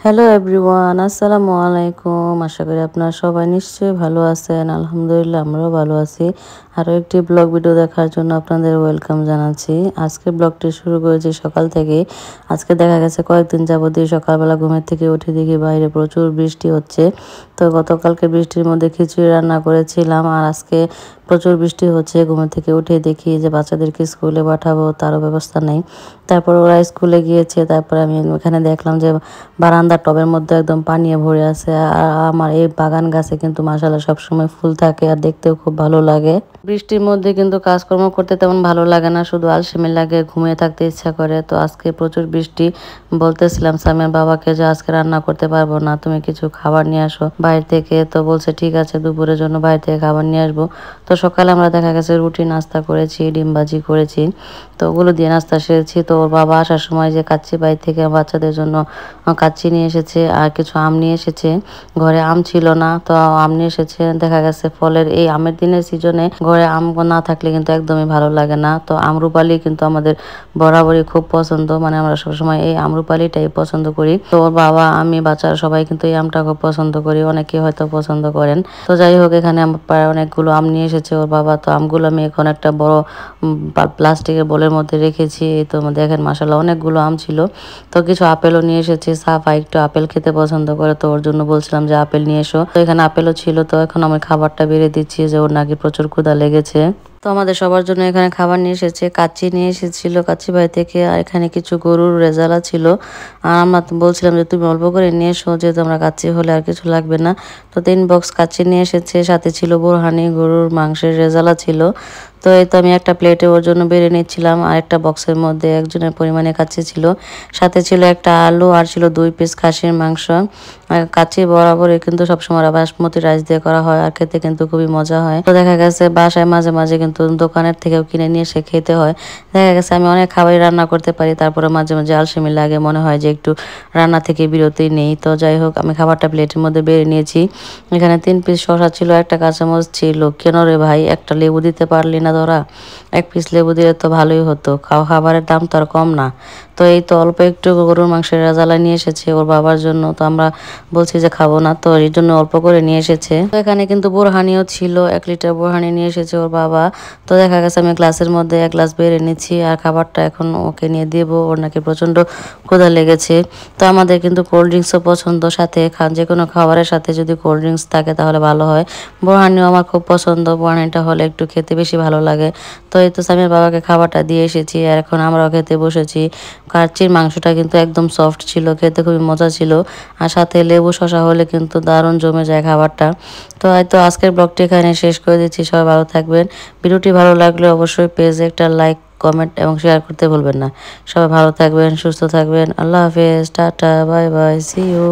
Hello everyone, আসসালামু আলাইকুম। আশা করি আপনারা সবাই নিশ্চয়ই ভালো আছেন। আলহামদুলিল্লাহ আমরাও ভালো আছি। আরও একটি ব্লগ ভিডিও দেখার জন্য আপনাদের ওয়েলকাম জানাচ্ছি। আজকে ব্লগটি শুরু করেছি সকাল থেকে। আজকে দেখা গেছে কয়েকদিন যাবতীয় সকালবেলা ঘুমের থেকে উঠে দেখি বাইরে প্রচুর বৃষ্টি হচ্ছে। তো গতকালকে বৃষ্টির মধ্যে খিচুড়ি রান্না করেছিলাম, আর আজকে প্রচুর বৃষ্টি হচ্ছে। ঘুমের থেকে উঠে দেখি যে বাচ্চাদেরকে স্কুলে পাঠাবো, তারও ব্যবস্থা নেই। তারপর ওরা স্কুলে গিয়েছে, তারপরে আমি ওখানে দেখলাম যে বারান্দার টবের মধ্যে একদম পানিয়ে ভরে আছে। আর আমার এই বাগান গাছে কিন্তু মাশাআল্লাহ সবসময় ফুল থাকে আর দেখতেও খুব ভালো লাগে। বৃষ্টির মধ্যে কিন্তু কাজকর্ম করতে তেমন ভালো লাগে না, শুধু আলসেমি লাগে, ঘুমিয়ে থাকতে ইচ্ছা করে। তো আজকে প্রচুর বৃষ্টি, বলতেছিলাম সামিয়ার বাবাকে যে আজকে রান্না করতে পারবো না, তুমি কিছু খাবার নিয়ে আসো বাইরে থেকে। তো বলছে ঠিক আছে, দুপুরের জন্য বাইরে থেকে খাবার নিয়ে আসবো। তো সকালে আমরা দেখা গেছে রুটি নাস্তা করেছি, ডিম ভাজি করেছি। তো ওগুলো দিয়ে নাস্তা সেরেছি। তো ওর বাবা আসার সময় যে কাচ্চি বাইরে থেকে বাচ্চাদের জন্য কাচ্চি নিয়ে এসেছে আর কিছু আম নিয়ে এসেছে। ঘরে আম ছিল না, তো আম নিয়ে এসেছে। দেখা গেছে ফলের এই আমের দিনের সিজনে ঘরে আম না থাকলে কিন্তু একদমই ভালো লাগে না। তো আমরুপালি কিন্তু আমাদের বরাবরই খুব পছন্দ, মানে আমরা সবসময় এই আমরুপালিটাই পছন্দ করি। তো ওর বাবা, আমি, বাচ্চারা সবাই কিন্তু এই আমটা খুব পছন্দ করি, অনেকে হয়তো পছন্দ করেন। তো যাই হোক, এখানে প্রায় অনেকগুলো আম নিয়ে এসেছে ওর বাবা। তো আমগুলো আমি এখন একটা বড় প্লাস্টিকের বোলের মধ্যে রেখেছি। তো দেখেন মাশাআল্লাহ অনেকগুলো আম ছিল। তো কিছু আপেলও নিয়ে এসেছে। সাফা একটু আপেল খেতে পছন্দ করে, তো ওর জন্য বলছিলাম যে আপেল নিয়ে এসো। তো এখানে আপেলও ছিল। তো এখন আমি খাবারটা বেড়ে দিচ্ছি, যে ওর নাকি প্রচুর ক্ষুধা লেগেছে। তো আমাদের সবার জন্য এখানে খাবার নিয়ে এসেছে। কাচ্চি নিয়ে এসেছিল কাচ্চি বাড়ি থেকে, আর এখানে কিছু গরুর রেজালা ছিল। আর আমরা বলছিলাম যে তুমি অল্প করে নিয়ে এসো, যেহেতু আমরা কাচ্চি হলে আর কিছু লাগবে না। তো 3 বক্স কাচ্চি নিয়ে এসেছে, সাথে ছিল বোরহানি, গরুর মাংসের রেজালা ছিল। তো এই তো আমি একটা প্লেটে ওর জন্য বেড়ে নিচ্ছিলাম, আর একটা বক্সের মধ্যে একজনের পরিমাণে কাচ্চি ছিল। সাথে ছিল একটা আলু, আর ছিল 2 পিস খাসির মাংস। আর কাচ্চি বরাবরই কিন্তু সবসময় বাসমতি রাইস দিয়ে করা হয়, আর খেতে কিন্তু খুবই মজা হয়। তো দেখা গেছে বাসায় মাঝে মাঝে কিন্তু দোকানের থেকেও কিনে নিয়ে এসে খেতে হয়। দেখা গেছে আমি অনেক খাবারই রান্না করতে পারি, তারপরে মাঝে মাঝে আলসেমি লাগে, মনে হয় যে একটু রান্না থেকে বিরতি নেই। তো যাই হোক, আমি খাবারটা প্লেটের মধ্যে বেড়ে নিয়েছি। এখানে 3 পিস শসা ছিল, একটা কাঁচামরিচ ছিল। কেন রে ভাই, একটা লেবু দিতে পারলি না তোরা? 1 পিস লেবু দিলে তো ভালোই হতো, খাবারের দাম তো আর কম না। তো এই তো অল্প একটু গরুর মাংসের রেজালা নিয়ে এসেছে ওর বাবার জন্য। তো আমরা বলছি যে খাবো না, তো এই জন্য অল্প করে নিয়ে এসেছে। তো এখানে কিন্তু বোরহানিও ছিল, 1 লিটার বোরহানি নিয়ে এসেছে ওর বাবা। তো দেখা গেছে আমি গ্লাসের মধ্যে 1 গ্লাস বেড়ে নিচ্ছি, আর খাবারটা এখন ওকে নিয়ে দেবো। ওর নাকি প্রচন্ড ক্ষুধা লেগেছে। তো আমাদের কিন্তু কোল্ড ড্রিঙ্কসও পছন্দ, সাথে যে কোনো খাবারের সাথে যদি কোল্ড ড্রিঙ্কস থাকে তাহলে ভালো হয়। বোরহানিও আমার খুব পছন্দ, বোরহানিটা হলে একটু খেতে বেশি ভালো লাগে। তো এই তো সামির বাবাকে খাবারটা দিয়ে এসেছি, আর এখন আমরাও খেতে বসেছি। কাচ্চির মাংসটা কিন্তু একদম সফট ছিল, খেতে খুবই মজা ছিল। আর সাথে লেবু শসা হলে কিন্তু দারুণ জমে যায় খাবারটা। তো হয়তো আজকের ব্লগটি এখানে শেষ করে দিচ্ছি। সবাই ভালো থাকবেন। ভিডিওটি ভালো লাগলে অবশ্যই পেজে একটা লাইক, কমেন্ট এবং শেয়ার করতে ভুলবেন না। সবাই ভালো থাকবেন, সুস্থ থাকবেন। আল্লাহ হাফেজ, tata, bye bye, see you.